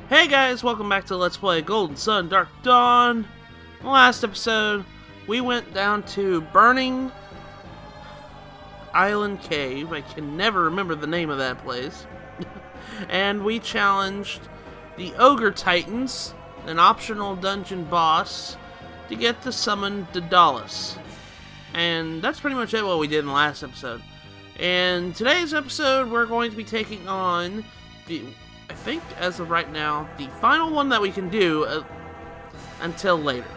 Hey guys, welcome back to Let's Play Golden Sun Dark Dawn. In the last episode, we went down to Burning Island Cave. I can never remember the name of that place. And we challenged the Ogre Titans, an optional dungeon boss, to get to summon Daedalus. And that's pretty much what we did in the last episode. In today's episode, we're going to be taking on I think, as of right now, the final one that we can do until later.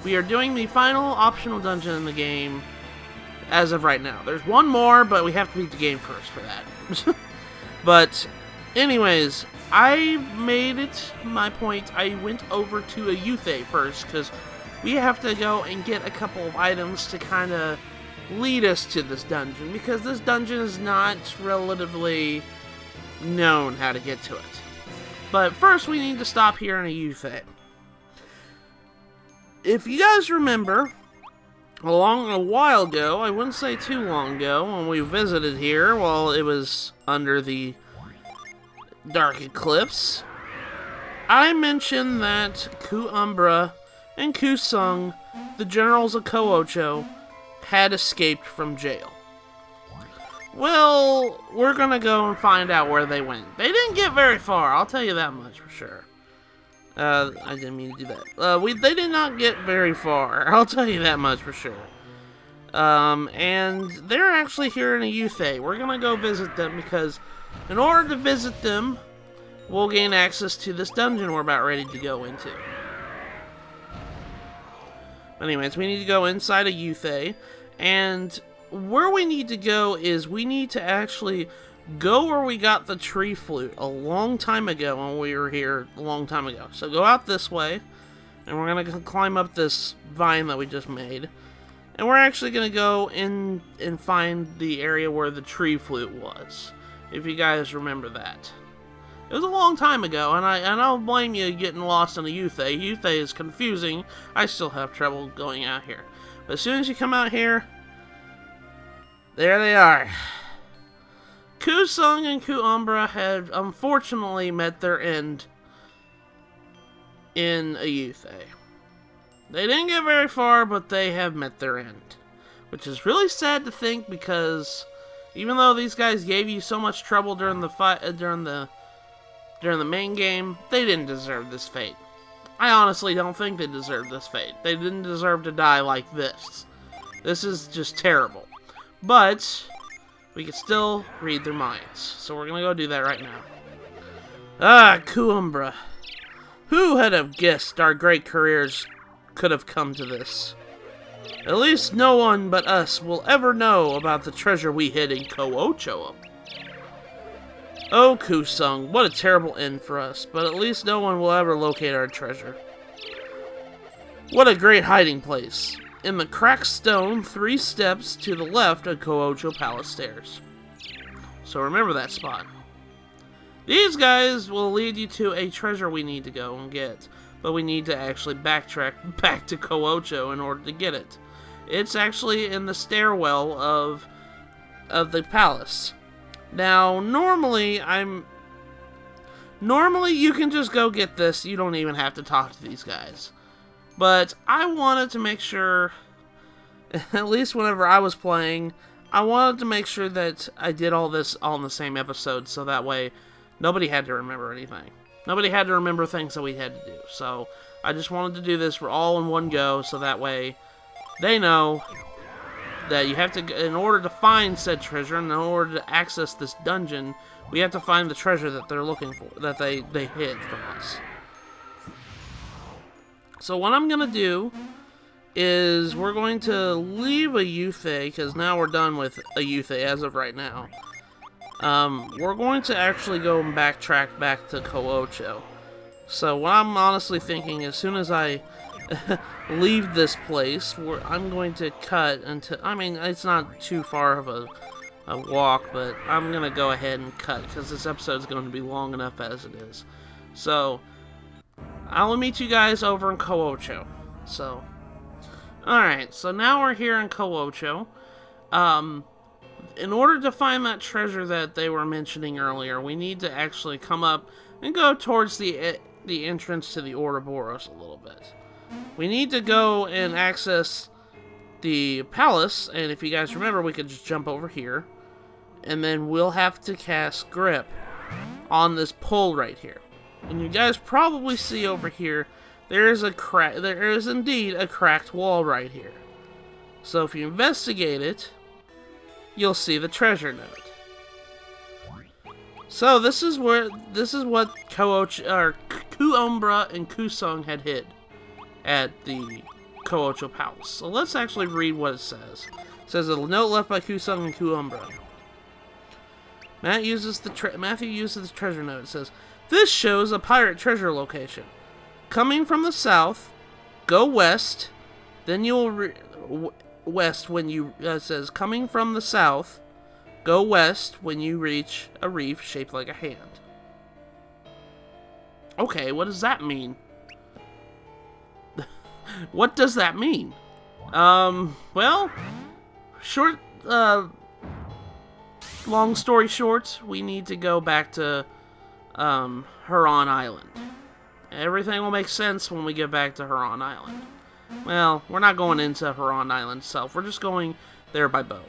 We are doing the final optional dungeon in the game as of right now. There's one more, but we have to beat the game first for that. But, anyways, I made it my point. I went over to a Yuthe first, because we have to go and get a couple of items to kind of lead us to this dungeon, because this dungeon is not relatively known how to get to it. But first we need to stop here in a Yuthe. If you guys remember, a while ago, I wouldn't say too long ago, when we visited here while it was under the Dark Eclipse, I mentioned that Ku Umbra and Ku Sung, the generals of Ko-Ocho, had escaped from jail. Well, we're gonna go and find out where they went. They didn't get very far, I'll tell you that much for sure. I didn't mean to do that. They did not get very far, I'll tell you that much for sure. And they're actually here in a Yuthe. We're gonna go visit them because in order to visit them, we'll gain access to this dungeon we're about ready to go into. Anyways, we need to go inside a Yuthe, and where we need to go is we need to actually go where we got the tree flute a long time ago when we were here a long time ago. So go out this way, and we're going to climb up this vine that we just made. And we're actually going to go in and find the area where the tree flute was, if you guys remember that. It was a long time ago, and I don't blame you getting lost in a Yuthe. Yuthe is confusing. I still have trouble going out here. But as soon as you come out here, there they are. Ku Sung and Ku Umbra had unfortunately met their end in a Yuthe. They didn't get very far, but they have met their end. Which is really sad to think, because even though these guys gave you so much trouble during the fight, during the main game, they didn't deserve this fate. I honestly don't think they deserved this fate. They didn't deserve to die like this. This is just terrible. But we can still read their minds. So we're going to go do that right now. Ah, Ku Umbra. Who would have guessed our great careers could have come to this? At least no one but us will ever know about the treasure we hid in Ko-Ocho. Oh, Ku Sung, what a terrible end for us, but at least no one will ever locate our treasure. What a great hiding place. In the cracked stone, 3 steps to the left of Ko-Ocho Palace stairs. So remember that spot. These guys will lead you to a treasure we need to go and get, but we need to actually backtrack back to Ko-Ocho in order to get it. It's actually in the stairwell of the palace. Now, normally you can just go get this. You don't even have to talk to these guys. But I wanted to make sure, at least whenever I was playing, I wanted to make sure that I did all this all in the same episode, so that way nobody had to remember anything. Nobody had to remember things that we had to do. So I just wanted to do this all in one go, so that way they know that you have to, in order to find said treasure, and in order to access this dungeon, we have to find the treasure that they're looking for, that they hid from us. So what I'm going to do is we're going to leave a Yuthe, because now we're done with a Yuthe as of right now. We're going to actually go and backtrack back to Ko-Ocho. So what I'm honestly thinking, as soon as I leave this place, I'm going to cut until, I mean, it's not too far of a walk, but I'm going to go ahead and cut, because this episode is going to be long enough as it is. So I will meet you guys over in Ko-Ocho. So, alright, so now we're here in Ko-Ocho. In order to find that treasure that they were mentioning earlier, we need to actually come up and go towards the entrance to the Ouroboros a little bit. We need to go and access the palace, and if you guys remember, we could just jump over here, and then we'll have to cast Grip on this pole right here. And you guys probably see over here, there is indeed a cracked wall right here. So if you investigate it, you'll see the treasure note. So this is what Kuumbra and Kusung had hid at the Koocho Palace. So let's actually read what it says. It says a note left by Kusung and Kuumbra. Matthew uses the treasure note. It says, "This shows a pirate treasure location. Coming from the south, go west. Then you'll west when you it says coming from the south, go west when you reach a reef shaped like a hand." Okay, what does that mean? What does that mean? Well, long story short, we need to go back to Huron Island. Everything will make sense when we get back to Huron Island. Well, we're not going into Huron Island itself. We're just going there by boat.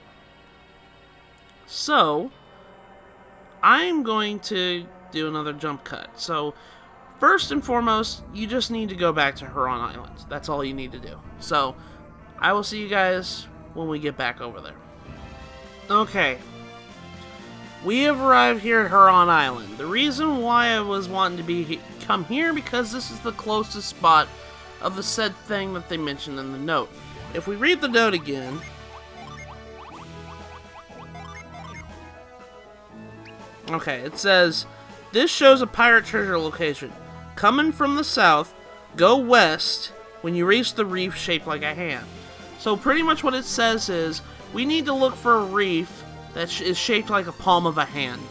So, I'm going to do another jump cut. So, first and foremost, you just need to go back to Huron Island. That's all you need to do. So, I will see you guys when we get back over there. Okay. We have arrived here at Huron Island. The reason why I was wanting to come here because this is the closest spot of the said thing that they mentioned in the note. If we read the note again, okay, it says, "This shows a pirate treasure location. Coming from the south, go west when you reach the reef shaped like a hand." So pretty much what it says is, we need to look for a reef that is shaped like a palm of a hand.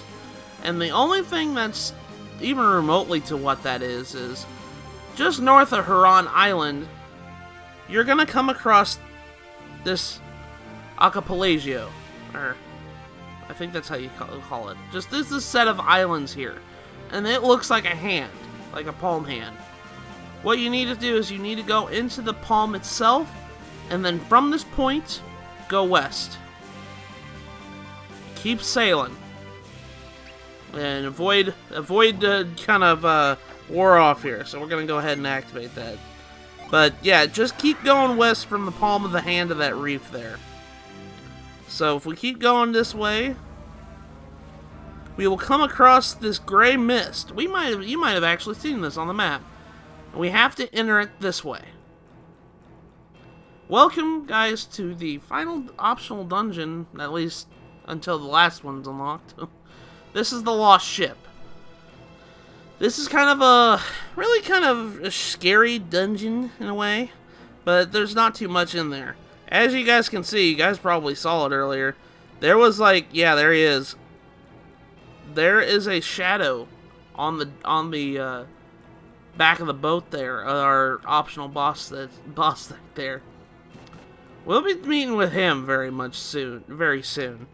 And the only thing that's even remotely to what that is just north of Huron Island, you're gonna come across this archipelago, or I think that's how you call it. Just this set of islands here, and it looks like a hand, like a palm hand. What you need to do is you need to go into the palm itself, and then from this point, go west. Keep sailing, and avoid kind of war off here. So we're gonna go ahead and activate that. But yeah, just keep going west from the palm of the hand of that reef there. So if we keep going this way, we will come across this gray mist. You might have actually seen this on the map. We have to enter it this way. Welcome, guys, to the final optional dungeon, at least until the last one's unlocked. This is the Lost Ship. This is kind of a scary dungeon in a way, but there's not too much in there. As you guys can see, you guys probably saw it earlier. There was yeah, there he is. There is a shadow on the back of the boat there. Our optional boss there. We'll be meeting with him very soon.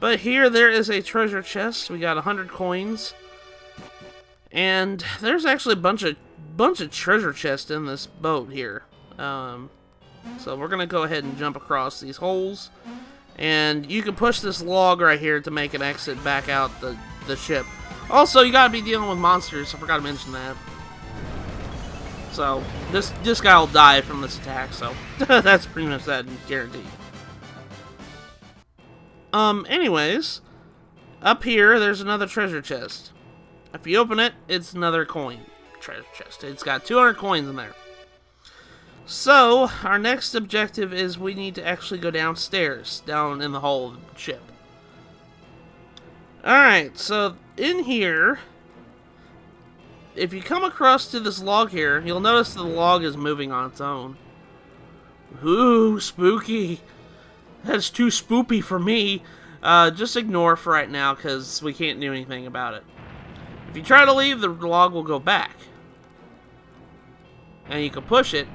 But here there is a treasure chest. We got 100 coins. And there's actually a bunch of treasure chests in this boat here. So we're gonna go ahead and jump across these holes. And you can push this log right here to make an exit back out the ship. Also, you gotta be dealing with monsters. I forgot to mention that. So this guy will die from this attack. So that's pretty much that guaranteed. Anyways, up here there's another treasure chest. If you open it, it's another coin treasure chest. It's got 200 coins in there. So, our next objective is we need to actually go downstairs, down in the hull of the ship. Alright, so in here, if you come across to this log here, you'll notice the log is moving on its own. Ooh, spooky. That's too spoopy for me. Just ignore for right now, because we can't do anything about it. If you try to leave, the log will go back. And you can push it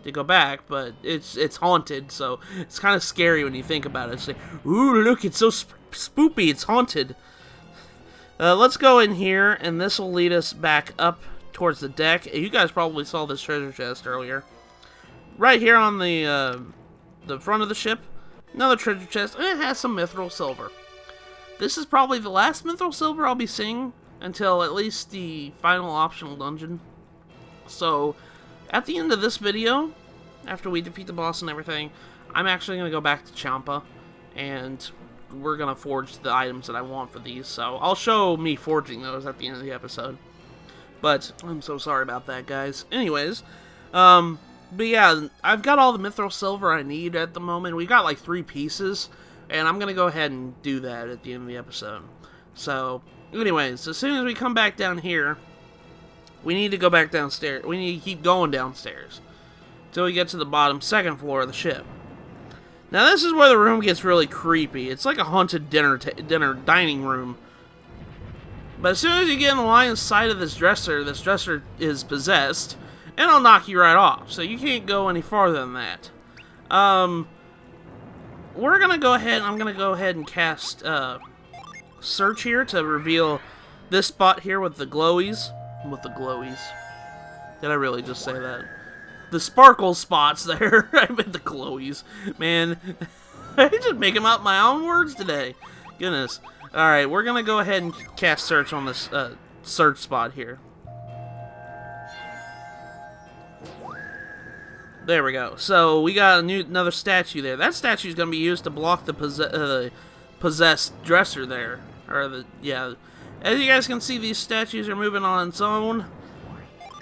to go back, but it's haunted, so it's kind of scary when you think about it. It's like, ooh, look, it's so spoopy, it's haunted. Let's go in here, and this will lead us back up towards the deck. You guys probably saw this treasure chest earlier. Right here on the front of the ship, another treasure chest, and it has some mithril silver. This is probably the last mithril silver I'll be seeing until at least the final optional dungeon. So, at the end of this video, after we defeat the boss and everything, I'm actually going to go back to Champa, and we're going to forge the items that I want for these. So, I'll show me forging those at the end of the episode. But, I'm so sorry about that, guys. Anyways, but yeah, I've got all the mithril silver I need at the moment. We got like 3 pieces, and I'm going to go ahead and do that at the end of the episode. So, anyways, as soon as we come back down here, we need to go back downstairs. We need to keep going downstairs until we get to the bottom 2nd floor of the ship. Now, this is where the room gets really creepy. It's like a haunted dining room. But as soon as you get in the line of sight of this dresser is possessed, and it'll knock you right off. So you can't go any farther than that. We're gonna go ahead. I'm gonna go ahead and cast search here to reveal this spot here with the glowies. Did I really just say that? The sparkle spots there. I meant the glowies. Man, I just making up my own words today. Goodness. All right, we're gonna go ahead and cast search on this search spot here. There we go. So we got another statue there. That statue is going to be used to block the possessed dresser there. Yeah. As you guys can see, these statues are moving on its own.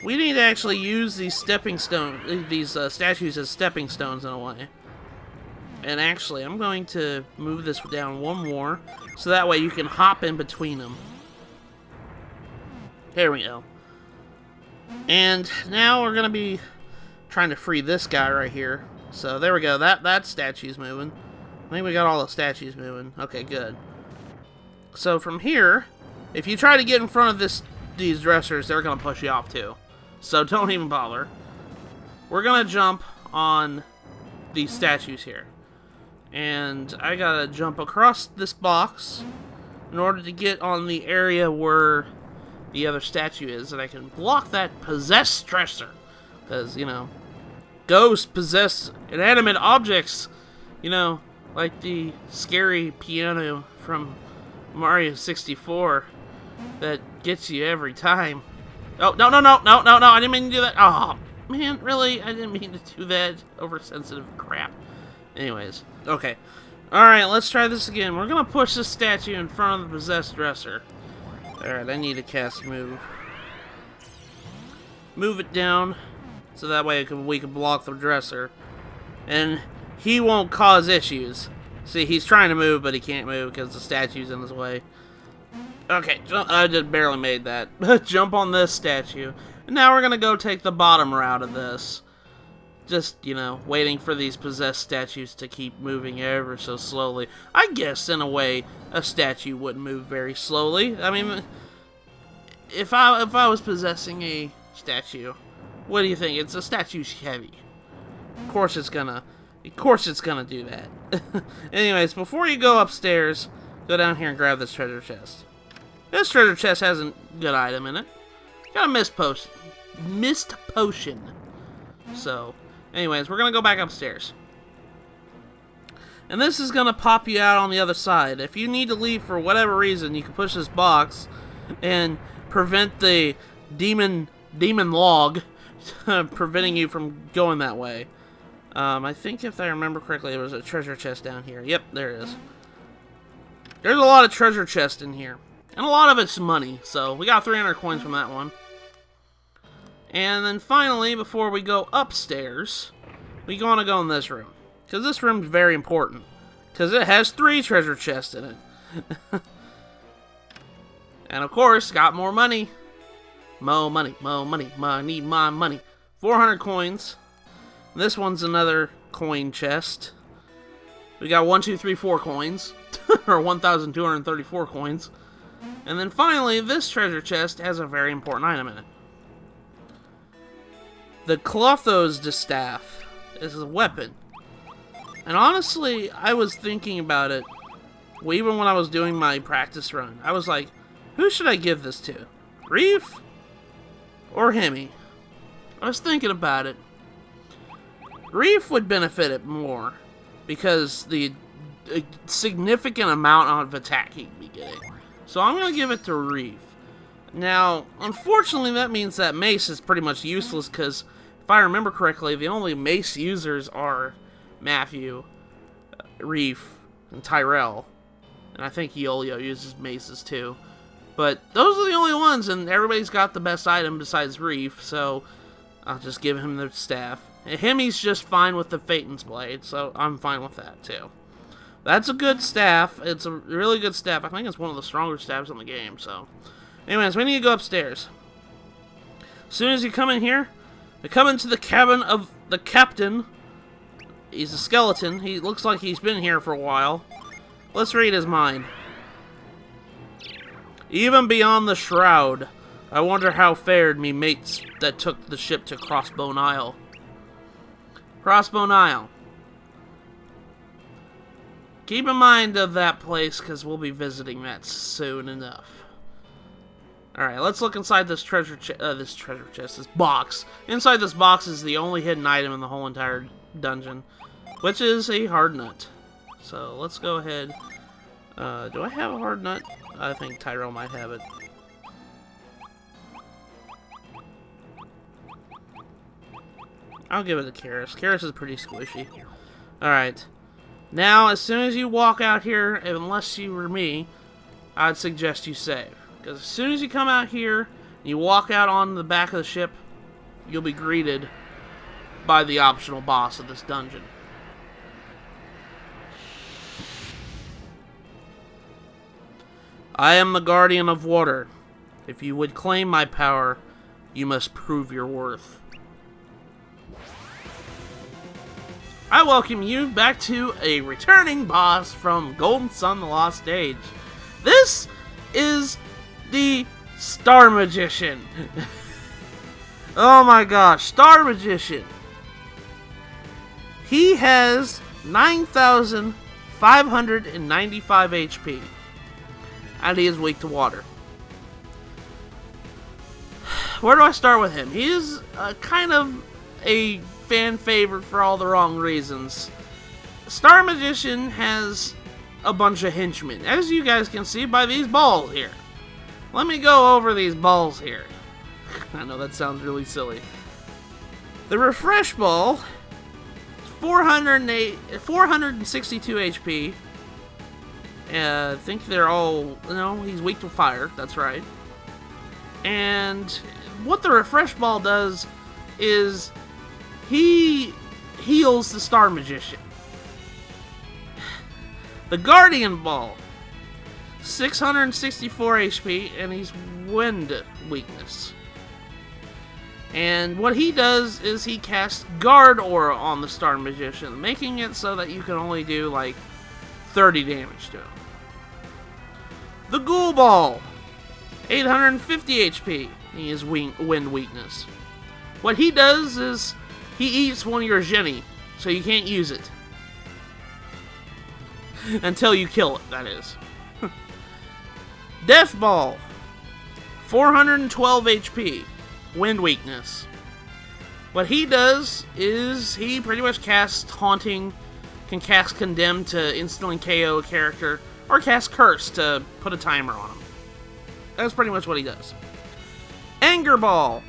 We need to actually use these statues as stepping stones in a way. And actually, I'm going to move this down one more, so that way you can hop in between them. There we go. And now we're going to be trying to free this guy right here. So there we go. That statue's moving. I think we got all the statues moving. Okay, good. So from here, if you try to get in front of these dressers, they're gonna push you off too. So don't even bother. We're gonna jump on these statues here, and I gotta jump across this box in order to get on the area where the other statue is, and I can block that possessed dresser. Because, you know, ghosts possess inanimate objects. You know, like the scary piano from Mario 64 that gets you every time. Oh, no, I didn't mean to do that. Oh, man, really? I didn't mean to do that. Oversensitive crap. Anyways, okay. Alright, let's try this again. We're going to push this statue in front of the possessed dresser. Alright, I need to cast move. Move it down, so that way we can block the dresser. And he won't cause issues. See, he's trying to move, but he can't move because the statue's in his way. Okay, I just barely made that. Jump on this statue. And now we're going to go take the bottom route of this. Just, you know, waiting for these possessed statues to keep moving ever so slowly. I guess, in a way, a statue wouldn't move very slowly. I mean, if I was possessing a statue, what do you think? It's a statue's heavy. Of course it's gonna do that. Anyways, before you go upstairs, go down here and grab this treasure chest. This treasure chest has a good item in it. Got a mist potion. So, anyways, we're gonna go back upstairs. And this is gonna pop you out on the other side. If you need to leave for whatever reason, you can push this box and prevent the demon log preventing you from going that way. I think if I remember correctly, there was a treasure chest down here. Yep, there is. There's a lot of treasure chests in here. And a lot of it's money, so we got 300 coins from that one. And then finally, before we go upstairs, we gonna go in this room. Because this room's very important. Because it has 3 treasure chests in it. And of course, got more money. More money. I need my money. 400 coins. This one's another coin chest. We got 1, 2, 3, 4 coins. Or 1,234 coins. And then finally, this treasure chest has a very important item in it. The Clotho's distaff is a weapon. And honestly, I was thinking about it, even when I was doing my practice run. I was like, Who should I give this to? Reef or Hemi? I was thinking about it. Reef would benefit it more because the significant amount of attack he'd be getting. So I'm going to give it to Reef. Now, unfortunately, that means that Mace is pretty much useless because, if I remember correctly, the only Mace users are Matthew, Reef, and Tyrell. And I think Yolio uses Maces too. But those are the only ones, and everybody's got the best item besides Reef, so I'll just give him the staff. And Hemi's just fine with the Phaeton's Blade, so I'm fine with that too. That's a good staff. It's a really good staff. I think it's one of the stronger staffs in the game, so... Anyways, we need to go upstairs. As soon as you come in here, you come into the cabin of the captain. He's a skeleton. He looks like he's been here for a while. Let's read his mind. Even beyond the shroud, I wonder how fared me mates that took the ship to Crossbone Isle. Crossbone Isle. Keep in mind of that place, because we'll be visiting that soon enough. Alright, let's look inside this this box. Inside this box is the only hidden item in the whole entire dungeon, which is a hard nut. So, let's go ahead. Do I have a hard nut? I think Tyrell might have it. I'll give it to Karis. Karis is pretty squishy. Alright. Now, as soon as you walk out here, unless you were me, I'd suggest you save. Because as soon as you come out here, and you walk out on the back of the ship, you'll be greeted by the optional boss of this dungeon. I am the Guardian of Water. If you would claim my power, you must prove your worth. I welcome you back to a returning boss from Golden Sun: The Lost Age. This is the Star Magician. Oh my gosh, Star Magician. He has 9,595 HP. And he is weak to water. Where do I start with him? He is kind of a fan favorite for all the wrong reasons. Star Magician has a bunch of henchmen, as you guys can see by these balls here. Let me go over these balls here. I know that sounds really silly. The Refresh Ball, 462 HP. I think they're all, he's weak to fire, that's right. And what the Refresh Ball does is he heals the Star Magician. The Guardian Ball, 664 HP, and he's wind weakness. And what he does is he casts Guard Aura on the Star Magician, making it so that you can only do like 30 damage to him. The Ghoul Ball, 850 HP. He is wind weakness. What he does is he eats one of your Jenny, so you can't use it. Until you kill it, that is. Death Ball, 412 HP. Wind weakness. What he does is he pretty much casts Haunting, can cast Condemn to instantly KO a character, or cast Curse to put a timer on him. That's pretty much what he does. Anger Ball,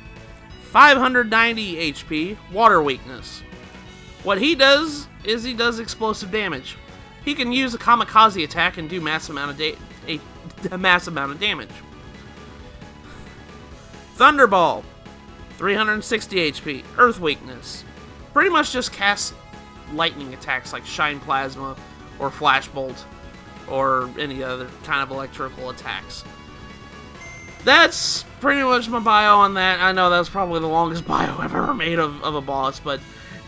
590 HP, water weakness. What he does is he does explosive damage. He can use a kamikaze attack and do a massive amount of damage. Thunderball, 360 HP, earth weakness. Pretty much just casts lightning attacks like Shine Plasma or Flash Bolt or any other kind of electrical attacks. That's pretty much my bio on that. I know that's probably the longest bio I've ever made of a boss, but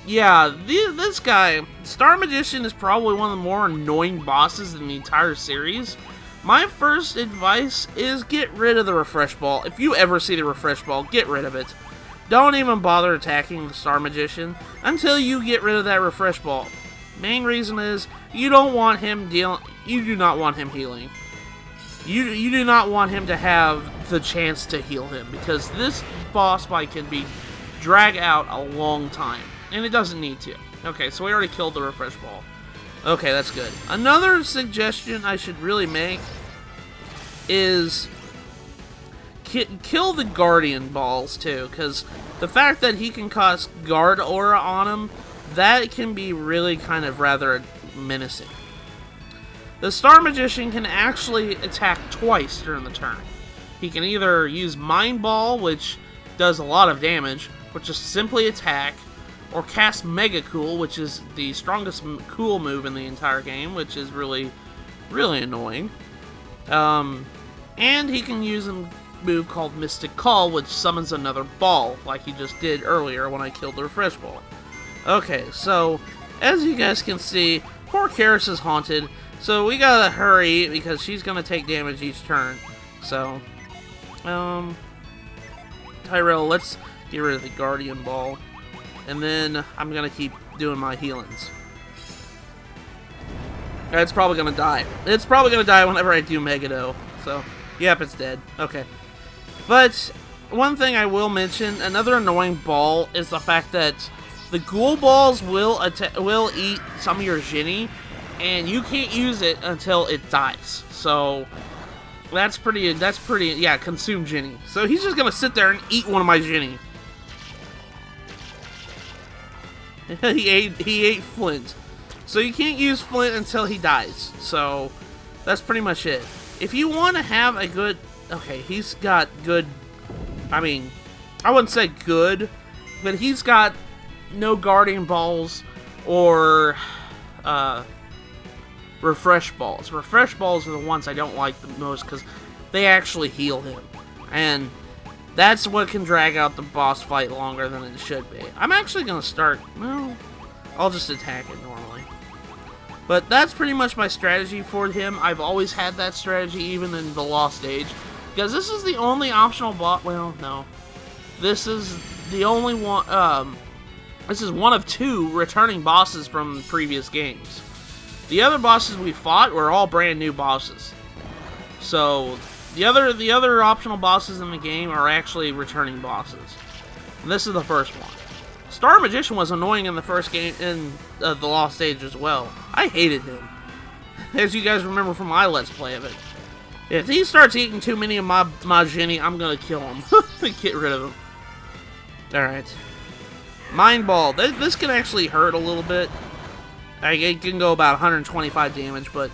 yeah, this guy, Star Magician, is probably one of the more annoying bosses in the entire series. My first advice is get rid of the Refresh Ball. If you ever see the Refresh Ball, get rid of it. Don't even bother attacking the Star Magician until you get rid of that Refresh Ball. Main reason is you don't want him you do not want him healing. You do not want him to have the chance to heal him, because this boss fight can be drag out a long time, and it doesn't need to. Okay, so we already killed the refresh ball. Okay, that's good. Another suggestion I should really make is kill the guardian balls too, because the fact that he can cast guard aura on him, that can be really kind of rather menacing. The Star Magician can actually attack twice during the turn. He can either use Mind Ball, which does a lot of damage, which is simply attack, or cast Mega Cool, which is the strongest cool move in the entire game, which is really, really annoying. And he can use a move called Mystic Call, which summons another ball, like he just did earlier when I killed the refresh ball. Okay, so, as you guys can see, poor Karis is haunted. So we gotta hurry, because she's gonna take damage each turn. So, Tyrell, let's get rid of the Guardian Ball. And then I'm gonna keep doing my healings. It's probably gonna die. It's probably gonna die whenever I do Megado. So, yep, it's dead. Okay. But, one thing I will mention, another annoying ball, is the fact that the ghoul balls will eat some of your Jinny, and you can't use it until it dies. So that's pretty, yeah, consume Jinny. So he's just gonna sit there and eat one of my Jinny. he ate Flint. So you can't use Flint until he dies. So that's pretty much it. If you want to have a good, okay, he's got good, I mean, I wouldn't say good, but he's got no Guardian Balls or Refresh Balls. Refresh Balls are the ones I don't like the most because they actually heal him. And that's what can drag out the boss fight longer than it should be. I'm actually going to start, well, I'll just attack it normally. But that's pretty much my strategy for him. I've always had that strategy even in the Lost Age. Because this is the only optional boss, well, no. This is the only one, this is one of 2 returning bosses from previous games. The other bosses we fought were all brand new bosses. So, the other optional bosses in the game are actually returning bosses. And this is the first one. Star Magician was annoying in the first game, in the Lost Age as well. I hated him. As you guys remember from my Let's Play of it. If he starts eating too many of my Jinny, I'm gonna kill him. Get rid of him. Alright. Mind Ball. This can actually hurt a little bit. It can go about 125 damage, but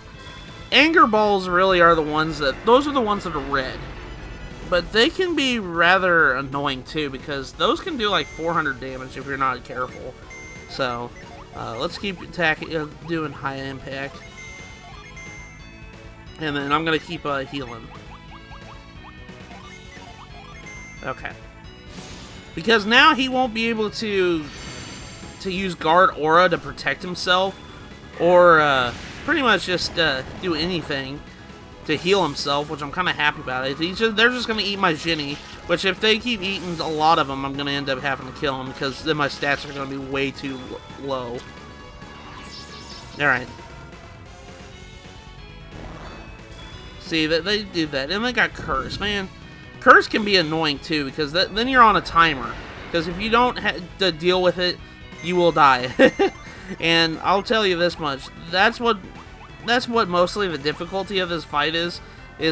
Anger Balls really are the ones those are the ones that are red. But they can be rather annoying too, because those can do like 400 damage if you're not careful. So, let's keep attacking, doing high impact. And then I'm going to keep healing. Okay. Because now he won't be able to use Guard Aura to protect himself, or pretty much just do anything to heal himself, which I'm kind of happy about. They're just going to eat my Jinny, which if they keep eating a lot of them, I'm going to end up having to kill them, because then my stats are going to be way too low. Alright. See, they do that. And they got Curse, man. Curse can be annoying too, because then you're on a timer. Because if you don't have to deal with it, you will die. And I'll tell you this much. That's what mostly the difficulty of this fight is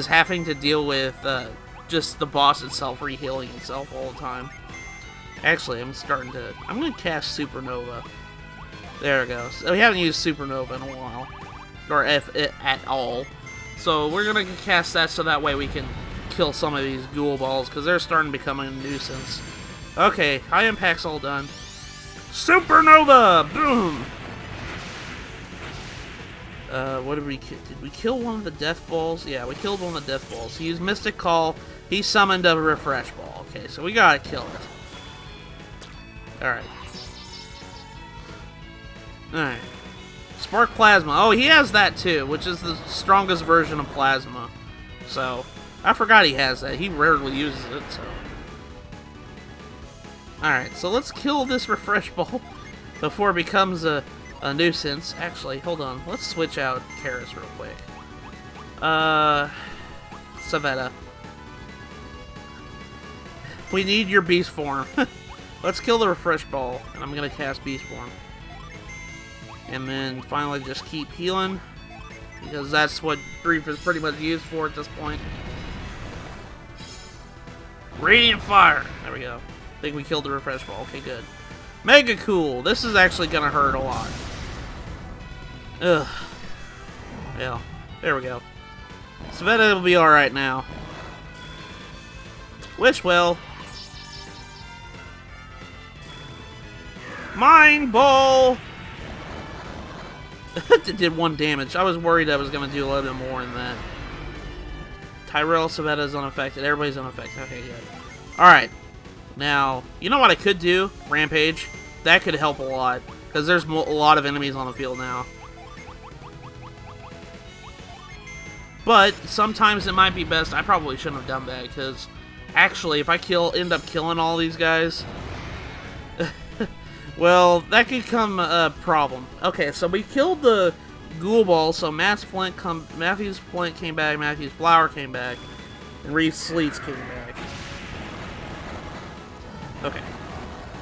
having to deal with just the boss itself rehealing itself all the time. Actually, I'm going to cast Supernova. There it goes. So we haven't used Supernova in a while. Or at all. So we're going to cast that so that way we can kill some of these ghoul balls, because they're starting to become a nuisance. Okay, high impact's all done. Supernova! Boom! What did we kill one of the death balls? Yeah, we killed one of the death balls. He used Mystic Call. He summoned a refresh ball. Okay, so we gotta kill it. Alright. Alright. Spark Plasma. Oh, he has that too, which is the strongest version of Plasma. So, I forgot he has that. He rarely uses it, so. Alright, so let's kill this refresh ball before it becomes a nuisance. Actually, hold on. Let's switch out Karis real quick. Savetta. We need your beast form. Let's kill the refresh ball, and I'm gonna cast beast form. And then finally just keep healing, because that's what grief is pretty much used for at this point. Radiant fire! There we go. I think we killed the refresh ball. Okay, good. Mega cool! This is actually gonna hurt a lot. Ugh. Well, there we go. Savetta will be alright now. Wish well. Mind ball! It did 1 damage. I was worried I was going to do a little bit more than that. Tyrell, Savetta is unaffected. Everybody's unaffected. Okay, good. Alright. Now, you know what I could do? Rampage. That could help a lot. Because there's a lot of enemies on the field now. But sometimes it might be best. I probably shouldn't have done that. Because actually, if I end up killing all these guys... well, that could come a problem. Okay, so we killed the ghoul ball, so Matthew's Flint came back, Matthew's Flower came back, and Reeve's Sleets came back. Okay,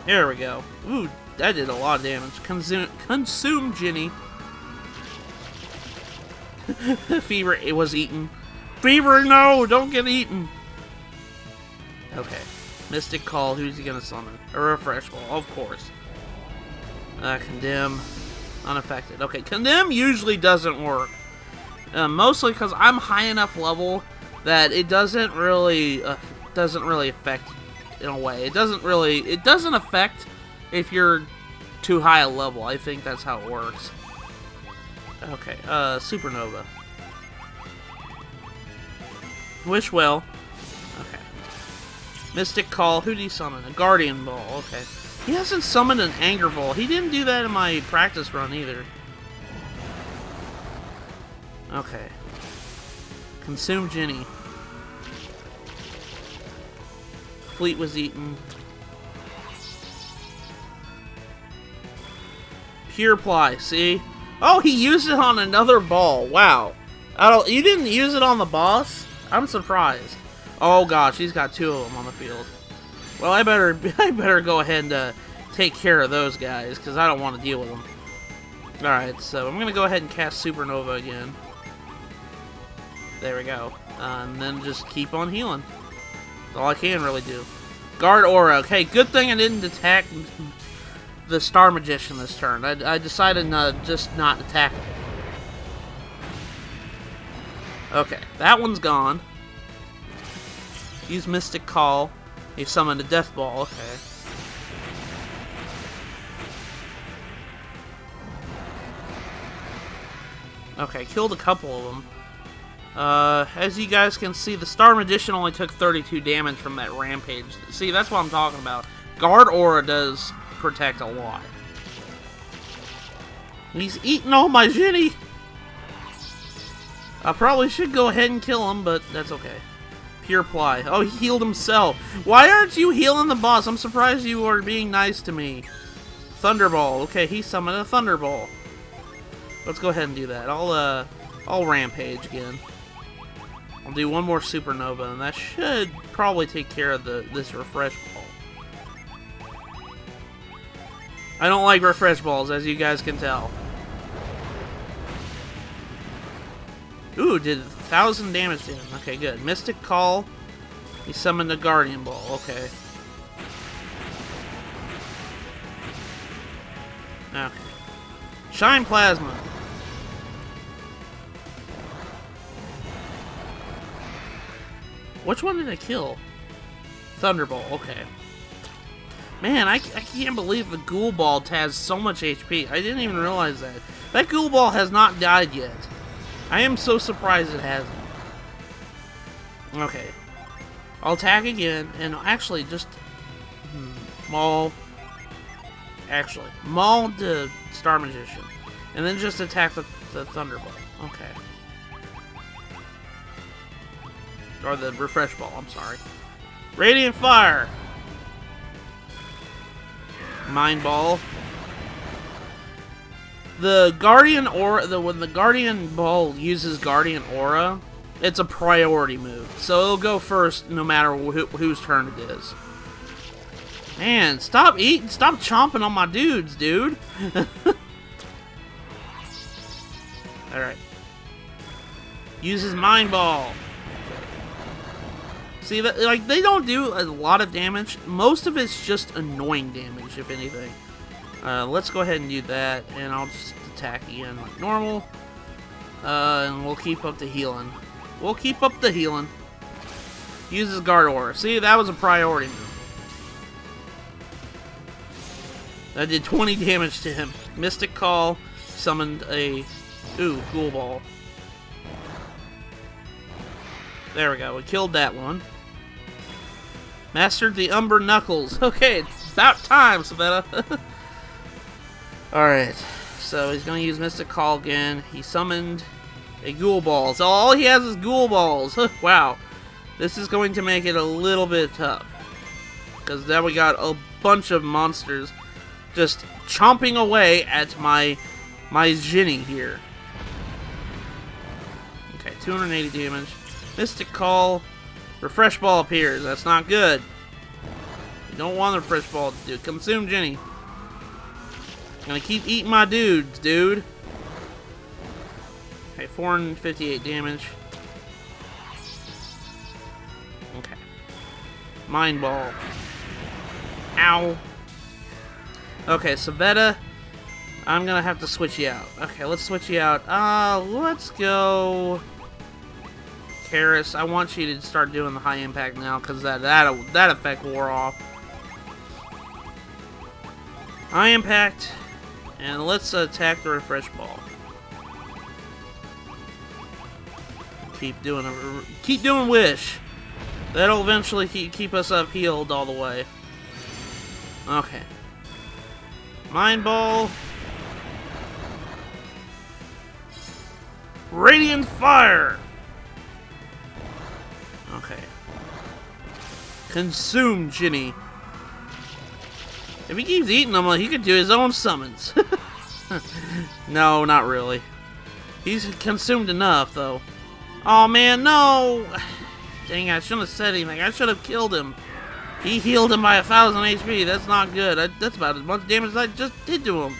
here we go. Ooh, that did a lot of damage. Consume Ginny. Fever, it was eaten. Fever, no, don't get eaten. Okay, Mystic Call, who's he gonna summon? A refresh ball, of course. Condemn. Unaffected. Okay, Condemn usually doesn't work. Mostly because I'm high enough level that it doesn't really affect in a way. It doesn't affect if you're too high a level. I think that's how it works. Okay, Supernova. Wish well. Okay. Mystic Call. Who did he summon? A Guardian Ball. Okay. He hasn't summoned an Anger Ball. He didn't do that in my practice run either. Okay. Consume Ginny. Fleet was eaten. Pure Ply, see? Oh, he used it on another ball. Wow. You didn't use it on the boss? I'm surprised. Oh gosh, he's got 2 of them on the field. Well, I better go ahead and take care of those guys, because I don't want to deal with them. Alright, so I'm going to go ahead and cast Supernova again. There we go. And then just keep on healing. That's all I can really do. Guard Aura. Okay, good thing I didn't attack the Star Magician this turn. I decided just not attack him. Okay, that one's gone. Use Mystic Call. He summoned a Death Ball, okay. Okay, killed a couple of them. As you guys can see, the Star Magician only took 32 damage from that Rampage. See, that's what I'm talking about. Guard Aura does protect a lot. He's eating all my Ginny! I probably should go ahead and kill him, but that's okay. Pure Ply. Oh, he healed himself. Why aren't you healing the boss? I'm surprised you are being nice to me. Thunderball. Okay, he summoned a Thunderball. Let's go ahead and do that. I'll Rampage again. I'll do one more Supernova, and that should probably take care of this Refresh Ball. I don't like Refresh Balls, as you guys can tell. Ooh, did 1,000 damage to him. Okay, good. Mystic Call. He summoned a Guardian Ball. Okay. Okay. Shine Plasma. Which one did I kill? Thunderball. Okay. Man, I can't believe the Ghoul Ball has so much HP. I didn't even realize that. That Ghoul Ball has not died yet. I am so surprised it hasn't. Okay. I'll attack again, and actually just maul. Actually, maul the Star Magician, and then just attack the Thunderball. Okay. Or the Refresh Ball, I'm sorry. Radiant Fire! Mind Ball. The Guardian Aura, when the Guardian Ball uses Guardian Aura, It's a priority move, so it'll go first no matter whose turn it is. Man, stop chomping on my dudes, dude. Alright. Use his mind ball. See, that, like, they don't do a lot of damage. Most of it's just annoying damage, if anything. Let's go ahead and do that, and I'll just attack again like normal. And we'll keep up the healing. We'll keep up the healing. Use his guard aura. See, that was a priority move. That did 20 damage to him. Mystic Call summoned a... Ooh, Ghoul Ball. There we go. We killed that one. Mastered the Umber Knuckles. Okay, it's about time, Savetta. Alright. So he's going to use Mystic Call again. He summoned a Ghoul Ball. So all he has is Ghoul Balls. Wow. This is going to make it a little bit tough. Because now we got a bunch of monsters just chomping away at my Ginny here. Okay, 280 damage. Mystic Call. Refresh Ball appears. That's not good. You don't want the Refresh Ball to do. Consume Ginny. Gonna keep eating my dudes, dude. Okay, 458 damage. Okay. Mind Ball. Ow. Okay, Savetta, I'm gonna have to switch you out. Okay, let's switch you out. Let's go... Karis, I want you to start doing the high impact now, because that effect wore off. High impact, and let's attack the refresh ball. Keep doing wish. That'll eventually keep us up healed all the way. Okay. Mind Ball. Radiant Fire. Okay. Consume Ginny. If he keeps eating them, he could do his own summons. No, not really. He's consumed enough, though. Oh man, no! Dang, I shouldn't have said anything. I should have killed him. He healed him by 1,000 HP. That's not good. That's about as much damage as I just did to him.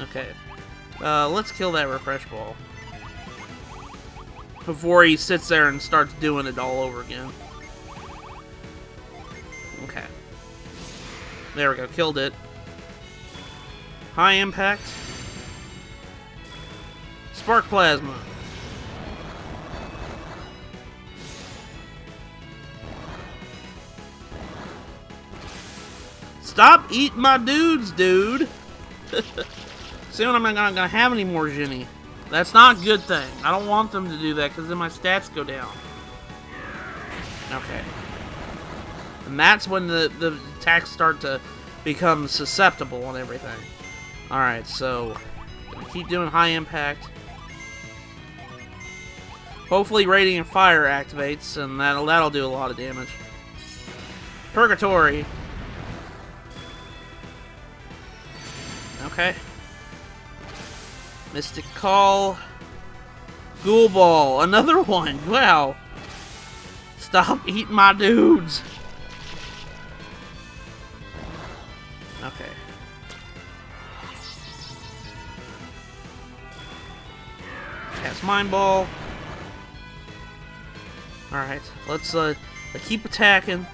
Okay. Let's kill that refresh ball. Before he sits there and starts doing it all over again. Okay. There we go. Killed it. High impact. Spark Plasma. Stop eating my dudes, dude! Soon I'm not gonna have any more Ginny. That's not a good thing. I don't want them to do that, because then my stats go down. Okay. And that's when the attacks start to become susceptible and everything. Alright, so... gonna keep doing high impact. Hopefully Radiant Fire activates, and that'll do a lot of damage. Purgatory. Okay. Mystic Call. Ghoul Ball. Another one. Wow. Stop eating my dudes. Okay. Cast Mind Ball. Alright. Let's keep attacking.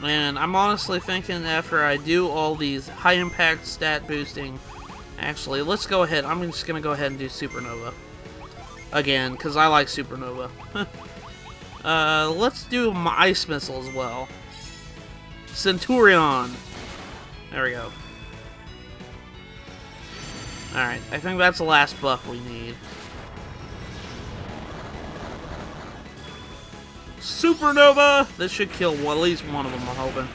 And I'm honestly thinking after I do all these high impact stat boosting, actually, let's go ahead. I'm just going to go ahead and do Supernova. Again, because I like Supernova. Let's do my Ice Missile as well. Centurion. There we go. Alright, I think that's the last buff we need. Supernova! This should kill at least one of them, I'm hoping.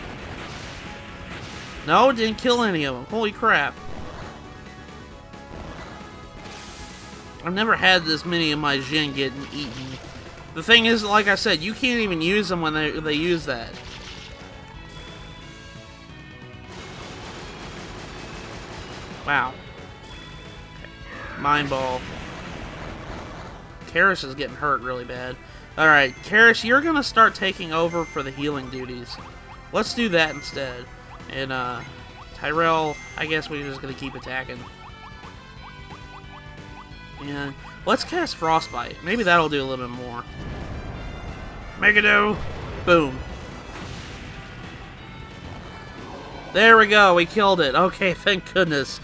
No, it didn't kill any of them. Holy crap. I've never had this many of my Jin getting eaten. The thing is, like I said, you can't even use them when they use that. Wow. Okay. Mind Ball. Karis is getting hurt really bad. Alright, Karis, you're going to start taking over for the healing duties. Let's do that instead. And, Tyrell, I guess we're just going to keep attacking. And let's cast Frostbite. Maybe that'll do a little bit more. Megado! Boom. There we go, we killed it. Okay, thank goodness.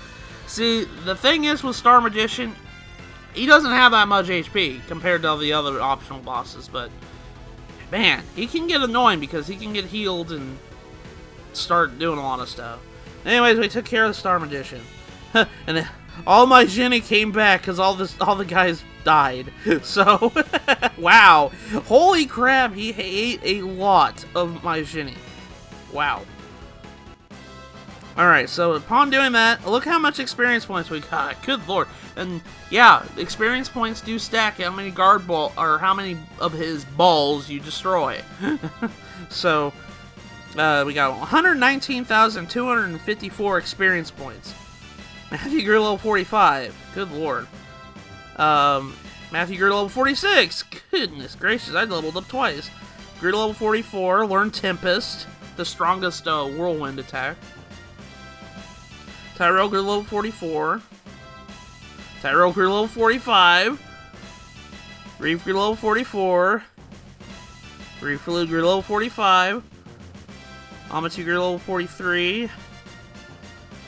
See, the thing is with Star Magician, he doesn't have that much HP compared to all the other optional bosses, but man, he can get annoying because he can get healed and start doing a lot of stuff. Anyways, we took care of the Star Magician. And then all my Jinny came back because all the guys died. So, wow. Holy crap, he ate a lot of my Jinny. Wow. Alright, so upon doing that, look how much experience points we got. Good lord. And yeah, experience points do stack how many guard ball or how many of his balls you destroy. So we got 119,254 experience points. Matthew grew level 45. Good lord. Matthew grew level 46. Goodness gracious, I leveled up twice. Grew level 44. Learned Tempest, the strongest whirlwind attack. Tyrell grew level 44. Tyrell grew level 45. Reef grew level 44. Reef grew level 45. Amatu grew level 43.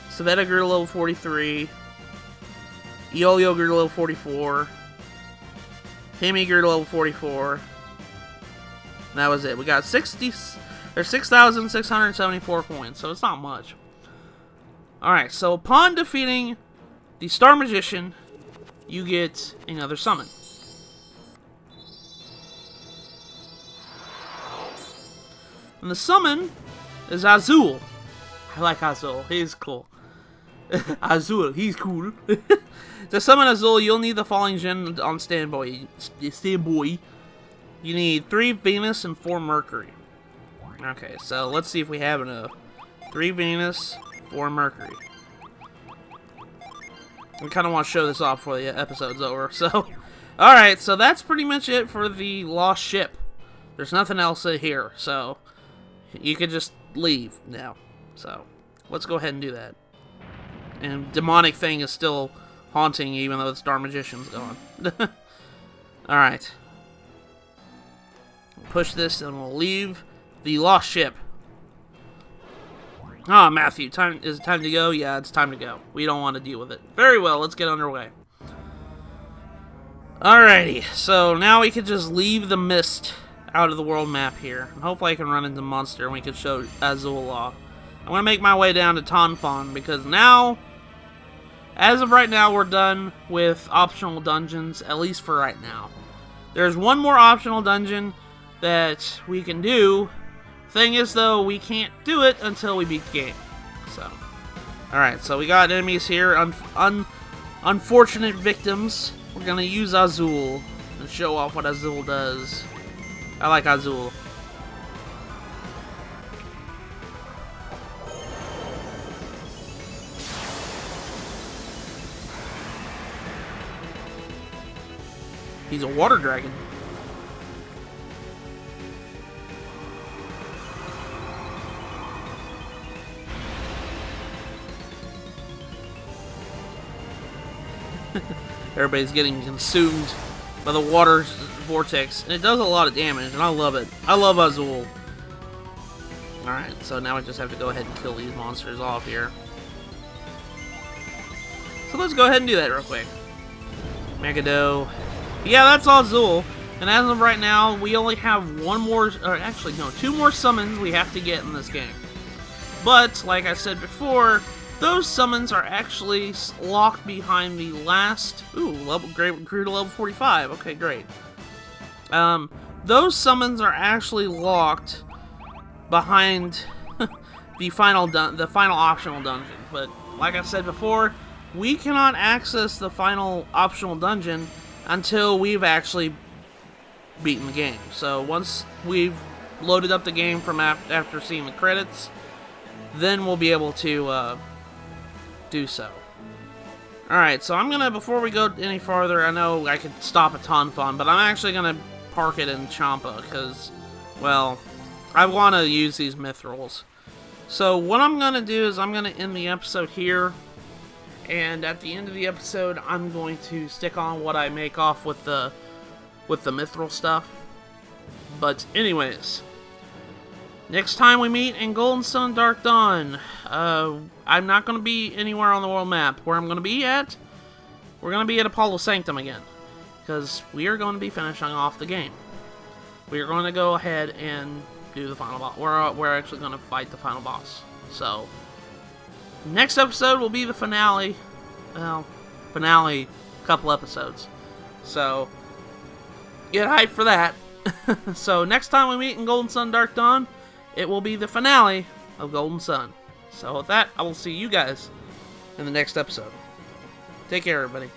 Savetta grew level 43. Yo-Yo grew level 44. Timmy grew level 44. And that was it. We got 6,674 coins, so it's not much. Alright, so upon defeating the Star Magician, you get another summon. And the summon is Azul. I like Azul. He's cool. Azul, he's cool. To summon Azul, you'll need the following gen on standby. You need 3 Venus and 4 Mercury. Okay, so let's see if we have enough. 3 Venus, 4 Mercury. I kind of want to show this off before the episode's over. So, alright, so that's pretty much it for the lost ship. There's nothing else here, so you can just leave now. So, let's go ahead and do that. And demonic thing is still haunting even though the Star Magician's gone. Alright. Push this and we'll leave the lost ship. Ah, Matthew, is it time to go? Yeah, it's time to go. We don't want to deal with it. Very well, let's get underway. Alrighty, so now we can just leave the mist out of the world map here. And hopefully I can run into Monster and we can show Azul off. I'm going to make my way down to Tonfon because now, as of right now, we're done with optional dungeons, at least for right now. There's one more optional dungeon that we can do. Thing is, though, we can't do it until we beat the game. So, alright, so we got enemies here, unfortunate victims. We're gonna use Azul and show off what Azul does. I like Azul. He's a water dragon. Everybody's getting consumed by the water vortex, and it does a lot of damage, and I love it. I love Azul. Alright, so now I just have to go ahead and kill these monsters off here. So let's go ahead and do that real quick. Megado. Yeah, that's Azul. And as of right now, we only have one more, or actually no, 2 more summons we have to get in this game. But, like I said before, those summons are actually locked behind the last... Ooh, grew to level 45. Okay, great. Those summons are actually locked behind the final optional dungeon. But, like I said before, we cannot access the final optional dungeon until we've actually beaten the game. So, once we've loaded up the game from after seeing the credits, then we'll be able to... do so. Alright, so I'm gonna, before we go any farther, I know I could stop at Tonfon, but I'm actually gonna park it in Champa, because, well, I want to use these mithrils. So what I'm gonna do is I'm gonna end the episode here, and at the end of the episode, I'm going to stick on what I make off with the mithril stuff. But anyways, next time we meet in Golden Sun Dark Dawn, I'm not going to be anywhere on the world map. Where I'm going to be at, we're going to be at Apollo Sanctum again, because we are going to be finishing off the game. We are going to go ahead and do the final boss. We're actually going to fight the final boss. So, next episode will be the finale. Well, finale, couple episodes. So, get hyped for that. So, next time we meet in Golden Sun Dark Dawn, it will be the finale of Golden Sun. So with that, I will see you guys in the next episode. Take care, everybody.